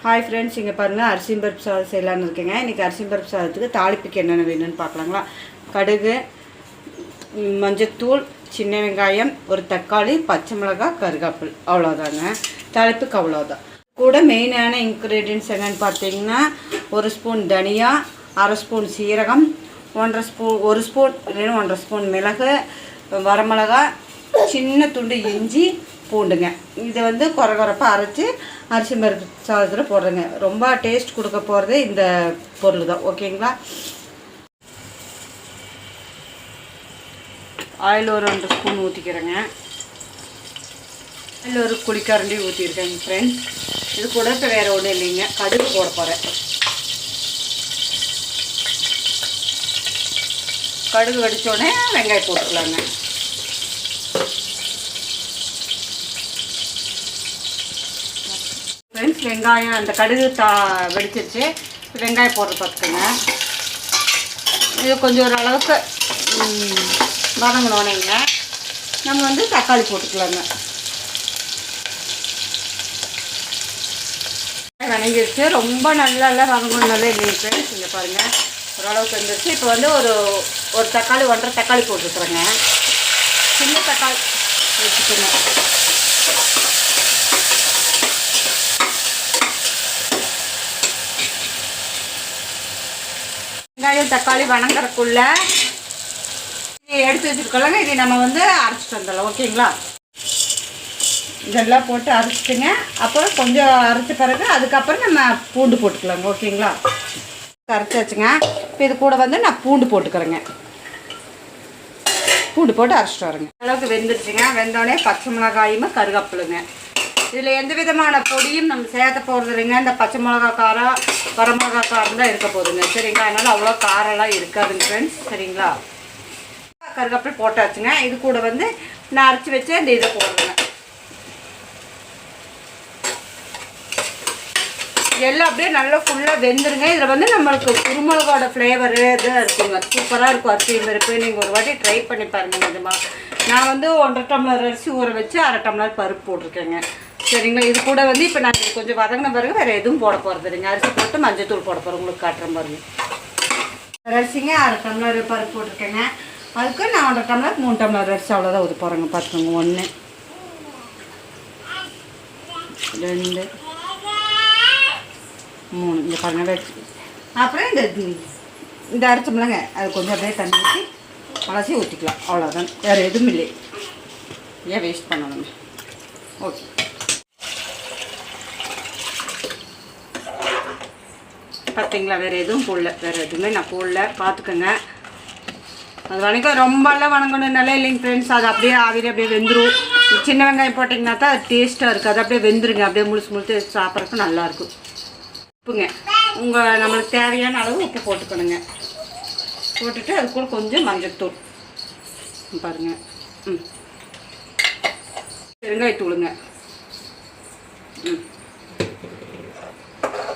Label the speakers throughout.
Speaker 1: Hi friends, இங்கே பாருங்கள் அரிசி பருப்பு சாதம் செய்யலான்னு இருக்கேங்க. இன்றைக்கி அரிசி பருப்பு சாதத்துக்கு தாளிப்புக்கு என்னென்ன வேணும்னு பார்க்கலாங்களா. கடுகு, மஞ்சத்தூள், சின்ன வெங்காயம், ஒரு தக்காளி, பச்சை மிளகாய், கருவேப்பிலை, அவ்வளோதாங்க. தாளிப்புக்கு அவ்வளோதான். கூட மெயினான இன்க்ரீடியன்ட்ஸ் என்னென்னு பார்த்தீங்கன்னா, ஒரு ஸ்பூன் தனியா, அரை ஸ்பூன் சீரகம், ஒரு ஸ்பூன் இல்லைன்னா 1.5 ஸ்பூன் மிளகு, வரமிளகா, சின்ன துண்டு இஞ்சி, பூண்டுங்க. இதை வந்து கொரப்பாக அரைச்சி அரிசி பருப்பு சாதத்தில் போடுறேங்க. ரொம்ப டேஸ்ட் கொடுக்க போகிறது இந்த பொருள் தான். ஓகேங்களா. ஆயில் ஒரு 2 ஸ்பூன் ஊற்றிக்கிறேங்க. ஆயில் ஒரு குழிக்கரண்டி ஊற்றிருக்கேங்க ஃப்ரெண்ட்ஸ். இது கூட இப்போ வேறு ஒன்றும் இல்லைங்க, கடுகு போட போகிறேன். கடுகு வெடித்தோடனே வெங்காயம் போட்டுக்கலாங்க. ஃப்ரெண்ட்ஸ், வெங்காயம் அந்த கடுகு வெடிச்சிருச்சு. வெங்காயம் போடுற பார்த்துக்கோங்க. இது கொஞ்சம் ஓரளவுக்கு வதங்கினோடனேங்க நம்ம வந்து தக்காளி போட்டுக்கலாங்க. வதங்கிடுச்சு. ரொம்ப நல்லா வதங்கணும் இல்லைங்க ஃப்ரெண்ட்ஸ். இங்கே பாருங்கள், ஓரளவுக்கு வந்துருச்சு. இப்போ வந்து ஒரு தக்காளி 1.5 தக்காளி போட்டுக்கிறேங்க. சின்ன தக்காளி வச்சுக்கோங்க. வெங்காயம் தக்காளி வணங்குறதுக்குள்ள எடுத்து வச்சுருக்கோங்க. இதை நம்ம வந்து அரைச்சிட்டு வந்துடலாம். ஓகேங்களா. இதெல்லாம் போட்டு அரைச்சிட்டுங்க. அப்புறம் கொஞ்சம் அரைச்ச பிறகு அதுக்கப்புறம் நம்ம பூண்டு போட்டுக்கலாங்க. ஓகேங்களா. அரைச்சாச்சுங்க. இப்போ இது கூட வந்து நான் பூண்டு போட்டுக்கிறேங்க. பூண்டு போட்டு அரைச்சிட்டு வரேங்க. அளவுக்கு வெந்துருச்சுங்க. வெந்தோடனே பச்சை மிளகாயும் கருவேப்பிலைங்க. இதில் எந்த விதமான பொடியும் நம்ம சேர்த்த போகிறது இல்லைங்க. இந்த பச்சை மிளகா காரம், வரமிளகா காரம் தான் இருக்க போகுதுங்க. சரிங்களா. அதனால் அவ்வளோ காரெல்லாம் இருக்காதுங்க ஃப்ரெண்ட்ஸ். சரிங்களா. கருவேப்பிலை போட்டாச்சுங்க. இது கூட வந்து நான் அரைச்சி வச்சு இந்த இதை போடுறேங்க. எல்லாம் அப்படியே நல்லா ஃபுல்லாக வெந்துருங்க. இதில் வந்து நம்மளுக்கு குருமிளகோட ஃப்ளேவரு இதாக இருக்குங்க. சூப்பராக இருக்கும் அரிசி பருப்பு. நீங்கள் ஒரு வாட்டி ட்ரை பண்ணி பாருங்கள். நிஜமாக நான் வந்து 1.5 டம்ளர் அரிசி ஊற வச்சு 1/2 டம்ளர் பருப்பு போட்டிருக்கேங்க. சரிங்களா. இது கூட வந்து இப்போ நான் கொஞ்சம் வதங்கின பிறகு வேறு எதுவும் போட போகிறது இல்லைங்க. அரிசி போட்டு மஞ்சத்தூள் போட போகிறேன். உங்களுக்கு காட்டுறேன் பாருங்க. அரிசிங்க 1/2 டம்ளர் பருப்பு போட்டிருக்கேங்க. அதுக்கு நான் 1.5 டம்ளர் 3 டம்ளர் அரிசி அவ்வளோதான் ஊற்றி போகிறேங்க. பார்த்துக்கோங்க. 1 2 3 இங்கே பாருங்கள் வச்சு. அப்புறம் இந்த அரைச்சோம்லங்க, அது கொஞ்சம் அப்படியே தண்ணி ஊற்றி அலசி ஊற்றிக்கலாம். அவ்வளோதான். வேறு எதுவும் இல்லை. ஏன் வேஸ்ட் பண்ணணுங்க. ஓகே. பார்த்தீங்களா. வேறு எதுவும் போடல. வேறு எதுவுமே நான் போடல. பார்த்துக்கோங்க. அது வணக்கம் ரொம்பலாம் வணங்கணும் நல்லா இல்லைங்க ஃப்ரெண்ட்ஸ். அது அப்படியே ஆவிரி அப்படியே வெந்துடும். சின்ன வெங்காயம் போட்டிங்கன்னா தான் அது டேஸ்ட்டாக இருக்குது. அது அப்படியே வெந்துருங்க. அப்படியே முழுசு சாப்பிட்றதுக்கு நல்லாயிருக்கும். உப்புங்க நம்மளுக்கு தேவையான அளவு உப்பு போட்டுக்கணுங்க. போட்டுட்டு அது கூட கொஞ்சம் மஞ்சத்தூள் பாருங்கள். பெருங்காயத்தூளுங்க.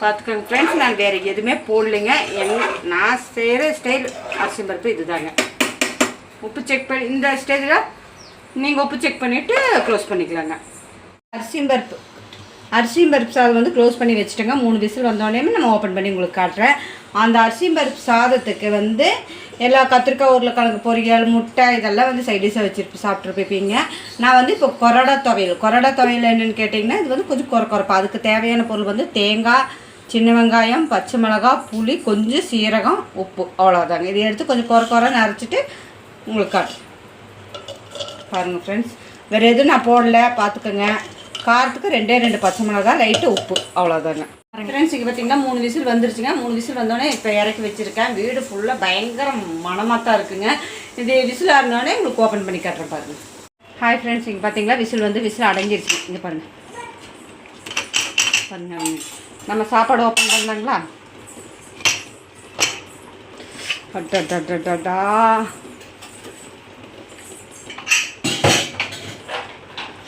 Speaker 1: பார்த்துக்கோங்க ஃப்ரெண்ட்ஸ். நான் வேறு எதுவுமே போடலைங்க. நான் செய்கிற ஸ்டைல் அரிசி பருப்பு இது தாங்க. உப்பு செக் பண்ணி இந்த ஸ்டேஜில் நீங்கள் உப்பு செக் பண்ணிவிட்டு க்ளோஸ் பண்ணிக்கலாங்க. அரிசி பருப்பு சாதம் வந்து க்ளோஸ் பண்ணி வச்சுட்டேங்க. 3 விசில் வந்தோடனே நம்ம ஓப்பன் பண்ணி உங்களுக்கு காட்டுறேன். அந்த அரிசி பருப்பு சாதத்துக்கு வந்து எல்லா கத்திரிக்காய், உருளைக்கிழங்கு பொரியல், முட்டை இதெல்லாம் வந்து சைடிஷாக வச்சுட்டு சாப்பிட்ருப்பீங்க. நான் வந்து இப்போ கொரடா துவையல் என்னென்னு கேட்டிங்கன்னா, இது வந்து கொஞ்சம் கொரப்பா. அதுக்கு தேவையான பொருள் வந்து தேங்காய், சின்ன வெங்காயம், பச்சை மிளகாய், புளி, கொஞ்சம் சீரகம், உப்பு, அவ்வளோதாங்க. இதை எடுத்து கொஞ்சம் கொரன்னு அரைச்சிட்டு உங்களுக்கு காட்டு பாருங்கள் ஃப்ரெண்ட்ஸ். வேறு எதுவும் நான் போடல. பார்த்துக்கோங்க. காரத்துக்கு 2 பச்சை மிளகாய், லைட்டு உப்பு, அவ்வளோதாங்க. ஃப்ரெண்ட்ஸ், இங்கே பார்த்தீங்கன்னா 3 விசில் வந்துருச்சுங்க. 3 விசில் வந்தோடனே இப்போ இறக்கி வச்சுருக்கேன். வீடு ஃபுல்லாக பயங்கர மனமாக தான் இருக்குங்க. இது விசில் ஆறினோடனே உங்களுக்கு ஓப்பன் பண்ணி காட்டுறேன் பாருங்கள். ஹாய் ஃப்ரெண்ட்ஸ், இங்கே பார்த்தீங்களா விசில் அடைஞ்சிருச்சு. இங்கே பாருங்கள். நம்ம சாப்பாடு ஓப்பன் பண்ணாங்களா. அட்டா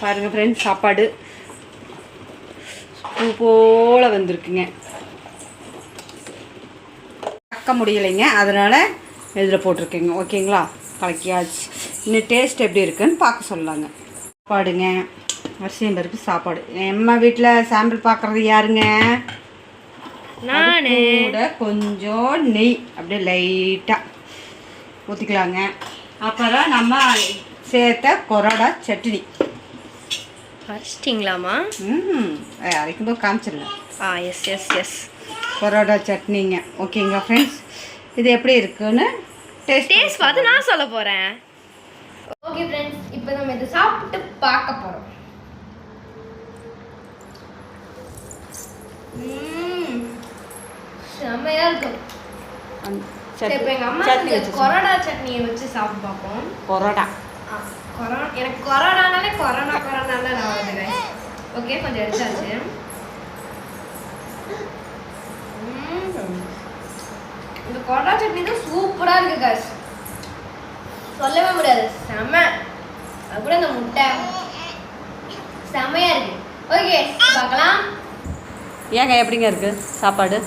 Speaker 1: பாருங்கள் ஃப்ரெண்ட்ஸ், சாப்பாடு பூ போல் வந்திருக்குங்க. கக்க முடியலைங்க, அதனால் இதில் போட்டிருக்கேங்க. ஓகேங்களா. கலக்கியாச்சு. இன்னும் டேஸ்ட் எப்படி இருக்குன்னு பார்க்க சொல்லலாங்க. சாப்பாடுங்க, அரிசியும் பருப்பு சாப்பாடு. நம்ம வீட்டில் சாம்பிள் பார்க்குறது யாருங்க?
Speaker 2: நான்
Speaker 1: கூட கொஞ்சம் நெய் அப்படியே லைட்டாக ஊற்றிக்கலாங்க. அப்புறம் நம்ம சேர்த்த கொரோடா சட்னி.
Speaker 2: அரைச்சிட்டிங்களாமா?
Speaker 1: அரைக்கும்போது காமிச்சிடலாம்.
Speaker 2: எஸ் எஸ் எஸ்
Speaker 1: கொரோடா சட்னிங்க. ஓகேங்க ஃப்ரெண்ட்ஸ், இது எப்படி இருக்குன்னு
Speaker 2: டேஸ்ட் பார்த்து நான் சொல்ல போகிறேன். ஓகே ஃப்ரெண்ட்ஸ், இப்போ நம்ம இதை சாப்பிட்டு பார்க்க போகிறோம். செம்மையா இருக்கும். இப்போ எங்கள் அம்மா கொரோடா சட்னியை வச்சு சாப்பிட்டு பார்ப்போம்.
Speaker 1: கொரோடா
Speaker 2: எனக்கு கொரோனானாலே கொரோனால நான் வருது. ஓகே, கொஞ்சம் எடுத்தாச்சு. இந்த கொரோனா சட்னி தான் சூப்பராக இருக்கு காஸ், சொல்லவே முடியாது. செம்ம. அது கூட இந்த முட்டை செம்மையா இருக்கு. ஓகே, பார்க்கலாம்.
Speaker 1: ஏங்க எப்படிங்க இருக்கு சாப்பாடு?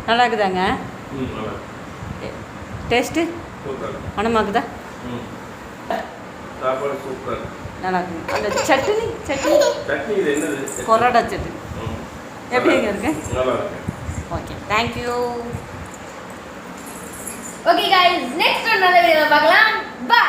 Speaker 1: நல்லா இருக்குதாங்க? டேஸ்ட்டு மனமாக்குதா? நல்லா இருக்குங்க. அந்த சட்னி கொரோடா சட்னி எப்படிங்க இருக்கு? Okay, thank you.
Speaker 2: Okay guys, next நல்ல வீடியோல பார்க்கலாம். பை.